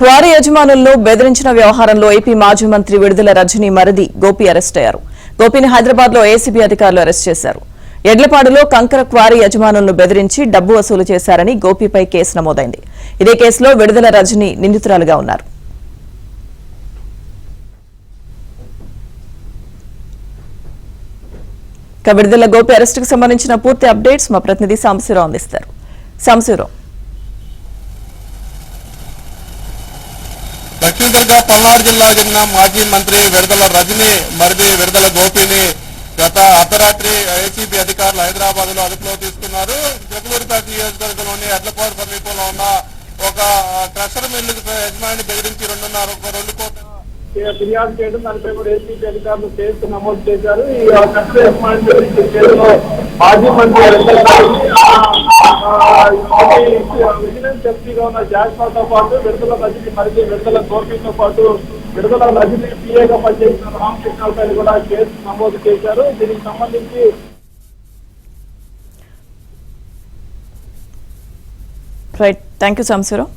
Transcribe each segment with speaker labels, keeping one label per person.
Speaker 1: Quarry యజమానులను బెదిరించిన వ్యవహారంలో AP మాజీ మంత్రి విడుదల రజనీ మరిది గోపి అరెస్ట్ అయ్యారు. గోపిని హైదరాబాద్ లో ఏసీబీ అధికారులు అరెస్ట్ చేశారు. ఎడ్లపాడులో కంకర క్వారీ యజమానులను బెదిరించి డబ్బు వసూలు చేశారని గోపిపై కేసు నమోదైంది. ఇదే కేసులో విడుదల రజనీ నిందితురాలుగా ఉన్నారు. విడుదల గోపి అరెస్టుకు సంబంధించిన పూర్తి అప్డేట్స్ మా ప్రతినిధి సాంబశివరావు అందిస్తారు. సాంబశివరావు,
Speaker 2: దక్షిణ పల్నాడు జిల్లాకు చెందిన మాజీ మంత్రి విడుదల రజనీ మరిది విడుదల గోపిని గత అర్ధరాత్రి ఏసీబీ అధికారులు హైదరాబాద్ లో అదుపులో తీసుకున్నారు. జగలూరిపేట నియోజకవర్గంలోని ఎడ్లపాడు సమీపంలో ఉన్న ఒక క్రషర్ మిల్లు యజమాని బెదిరించి 2 కోట్ల ఫిర్యాదు చేయడం, దానిపై కూడా ఏసీబీ అధికారులు కేసు నమోదు చేశారు. ఈ క్రషర్ యజమాని బెదిరించే కేసులో మాజీ మంత్రి విజిలెన్స్ ఎంపీగా ఉన్న జాస్పాతో పాటు విడుదల రజనీ మరిది విడుదల గోపితో పాటు విడుదల రజనీ పిఏగా పనిచేసిన రామకృష్ణపై కూడా కేసు నమోదు చేశారు. దీనికి సంబంధించి
Speaker 1: థ్యాంక్ యూ సాంబశివరావు.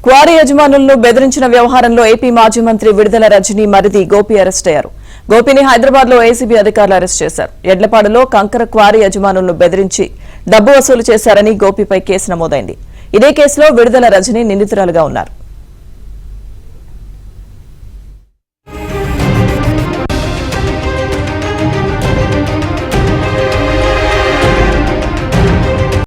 Speaker 1: క్వారీ యజమానులను బెదిరించిన వ్యవహారంలో ఏపీ మాజీ మంత్రి విడుదల రజనీ మరిది గోపి అరెస్ట్ అయ్యారు. గోపిని హైదరాబాద్ లో ఏసీబీ అధికారులు అరెస్ట్ చేశారు. ఎడ్లపాడులో కంకర క్వారీ యజమానులను బెదిరించి డబ్బు వసూలు చేశారని గోపిపై కేసు నమోదైంది. ఇదే కేసులో విడుదల రజనీ నిందితురాలుగా ఉన్నారు.